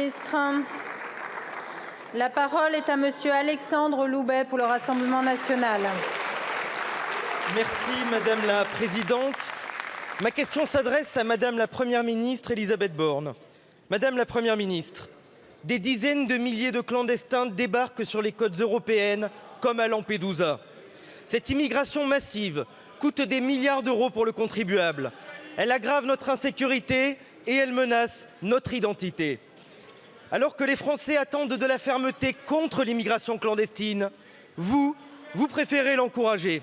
ministre. La parole est à Monsieur Alexandre Loubet pour le Rassemblement national. Merci Madame la Présidente. Ma question s'adresse à Madame la Première ministre Elisabeth Borne. Madame la Première ministre, des dizaines de milliers de clandestins débarquent sur les côtes européennes comme à Lampedusa. Cette immigration massive coûte des milliards d'euros pour le contribuable. Elle aggrave notre insécurité et elle menace notre identité. Alors que les Français attendent de la fermeté contre l'immigration clandestine, vous préférez l'encourager.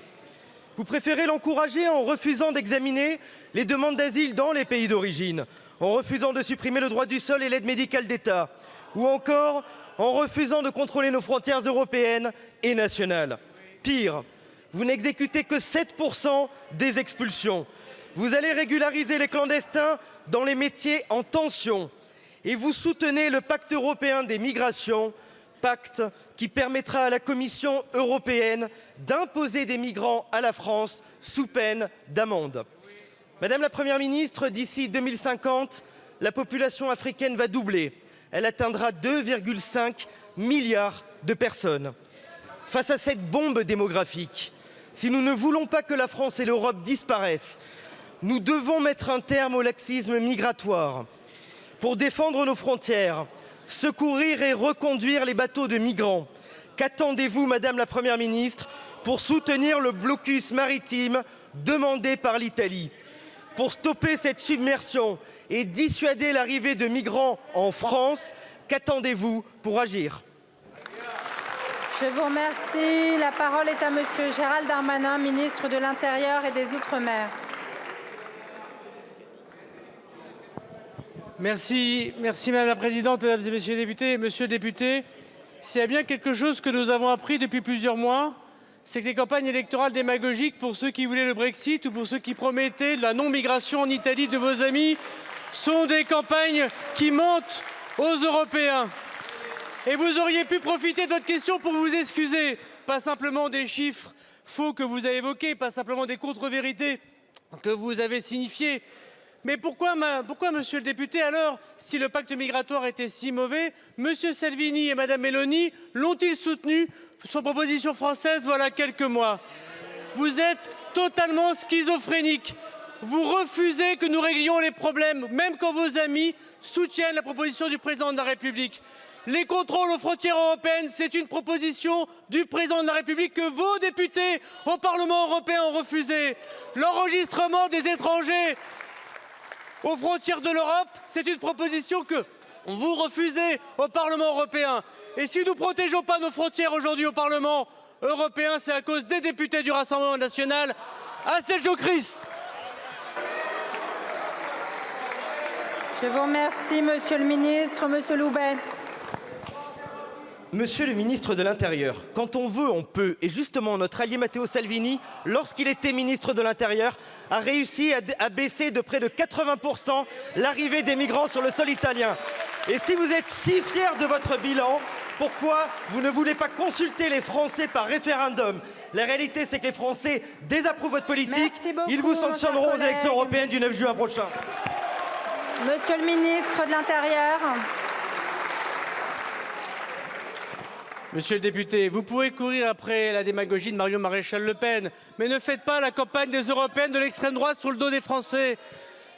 Vous préférez l'encourager en refusant d'examiner les demandes d'asile dans les pays d'origine, en refusant de supprimer le droit du sol et l'aide médicale d'État, ou encore en refusant de contrôler nos frontières européennes et nationales. Pire, vous n'exécutez que 7% des expulsions. Vous allez régulariser les clandestins dans les métiers en tension. Et vous soutenez le pacte européen des migrations, pacte qui permettra à la Commission européenne d'imposer des migrants à la France sous peine d'amende. Madame la Première ministre, d'ici 2050, la population africaine va doubler. Elle atteindra 2,5 milliards de personnes. Face à cette bombe démographique, si nous ne voulons pas que la France et l'Europe disparaissent, nous devons mettre un terme au laxisme migratoire. Pour défendre nos frontières, secourir et reconduire les bateaux de migrants. Qu'attendez-vous, Madame la Première ministre, pour soutenir le blocus maritime demandé par l'Italie? Pour stopper cette submersion et dissuader l'arrivée de migrants en France, qu'attendez-vous pour agir? Je vous remercie. La parole est à Monsieur Gérald Darmanin, ministre de l'Intérieur et des Outre-mer. Merci Madame la Présidente, Mesdames et Messieurs les députés. Monsieur le député, s'il y a bien quelque chose que nous avons appris depuis plusieurs mois, c'est que les campagnes électorales démagogiques pour ceux qui voulaient le Brexit ou pour ceux qui promettaient la non-migration en Italie de vos amis sont des campagnes qui mentent aux Européens. Et vous auriez pu profiter de votre question pour vous excuser, pas simplement des chiffres faux que vous avez évoqués, pas simplement des contre-vérités que vous avez signifiées. Mais pourquoi, monsieur le député, alors, si le pacte migratoire était si mauvais, monsieur Salvini et madame Meloni l'ont-ils soutenu sur proposition française voilà quelques mois? Vous êtes totalement schizophrénique. Vous refusez que nous réglions les problèmes, même quand vos amis soutiennent la proposition du président de la République. Les contrôles aux frontières européennes, c'est une proposition du président de la République que vos députés au Parlement européen ont refusé. L'enregistrement des étrangers aux frontières de l'Europe, c'est une proposition que vous refusez au Parlement européen. Et si nous ne protégeons pas nos frontières aujourd'hui au Parlement européen, c'est à cause des députés du Rassemblement national à Sergio Chris. Je vous remercie, Monsieur le ministre. Monsieur Loubet. Monsieur le ministre de l'Intérieur, quand on veut, on peut. Et justement, notre allié Matteo Salvini, lorsqu'il était ministre de l'Intérieur, a réussi à baisser de près de 80% l'arrivée des migrants sur le sol italien. Et si vous êtes si fiers de votre bilan, pourquoi vous ne voulez pas consulter les Français par référendum? La réalité, c'est que les Français désapprouvent votre politique. Ils vous sanctionneront aux élections européennes du 9 juin prochain. Monsieur le ministre de l'Intérieur. Monsieur le député, vous pouvez courir après la démagogie de Marion Maréchal Le Pen, mais ne faites pas la campagne des européennes de l'extrême droite sur le dos des Français.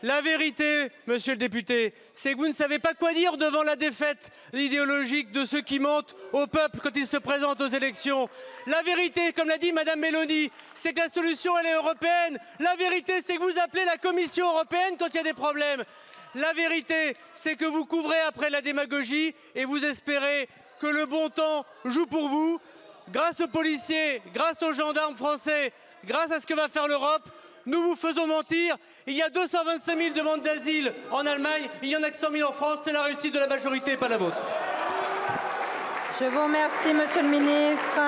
La vérité, monsieur le député, c'est que vous ne savez pas quoi dire devant la défaite idéologique de ceux qui mentent au peuple quand ils se présentent aux élections. La vérité, comme l'a dit madame Meloni, c'est que la solution, elle est européenne. La vérité, c'est que vous appelez la Commission européenne quand il y a des problèmes. La vérité, c'est que vous couvrez après la démagogie et vous espérez que le bon temps joue pour vous. Grâce aux policiers, grâce aux gendarmes français, grâce à ce que va faire l'Europe, nous vous faisons mentir. Il y a 225 000 demandes d'asile en Allemagne, il y en a que 100 000 en France. C'est la réussite de la majorité, pas la vôtre. Je vous remercie, monsieur le ministre.